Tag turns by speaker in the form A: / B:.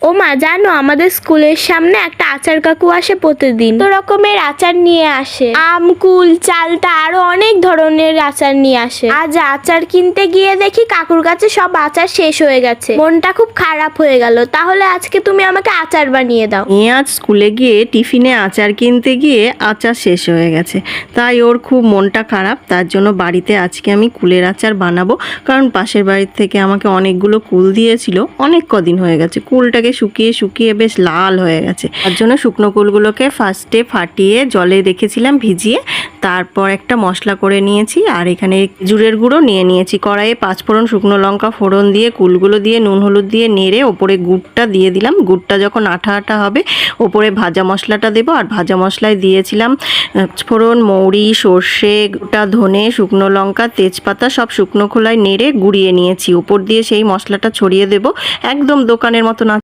A: ও মা, জানো আমাদের স্কুলের সামনে একটা আচার কাকু আসে প্রতিদিন। তো রকমের আচার নিয়ে আসে, আম, কুল, চালতা, আরো অনেক ধরনের আচার নিয়ে আসে। আজ আচার কিনতে গিয়ে দেখি কাকুর কাছে সব আচার শেষ হয়ে গেছে। মনটা খুব খারাপ হয়ে গেল। তাহলে আজকে তুমি আমাকে আচার বানিয়ে দাও।
B: মেয়ে আজ স্কুলে গিয়ে টিফিনে আচার কিনতে গিয়ে আচার শেষ হয়ে গেছে, তাই ওর খুব মনটা খারাপ। তার জন্য বাড়িতে আজকে আমি কুলের আচার বানাবো, কারণ পাশের বাড়ির থেকে আমাকে অনেকগুলো কুল দিয়েছিল। অনেক কদিন হয়ে গেছে, কুলটাকে শুকিয়ে শুকিয়ে বেশ লাল হয়ে গেছে। তার জন্য শুকনো কুলগুলোকে ফার্স্টে ফাটিয়ে জলে রেখেছিলাম ভিজিয়ে, তারপর একটা মশলা করে নিয়েছি। আর এখানে জুড়ের গুঁড়ো নিয়ে নিয়েছি। কড়াইয়ে 5 ফোড়ন, শুকনো লঙ্কা ফোড়ন দিয়ে কুলগুলো দিয়ে নুন হলুদ দিয়ে নেড়ে ওপরে গুড়টা দিয়ে দিলাম। গুড়টা যখন আঠা আঠা হবে ওপরে ভাজা মশলাটা দেবো। আর ভাজা মশলায় দিয়েছিলাম ফোড়ন, মৌরি, সর্ষে, গোটা ধনে, শুকনো লঙ্কা, তেজপাতা সব শুকনো খোলায় নেড়ে গুঁড়িয়ে নিয়েছি। উপর দিয়ে সেই মশলাটা ছড়িয়ে দেবো। একদম দোকানের মতো না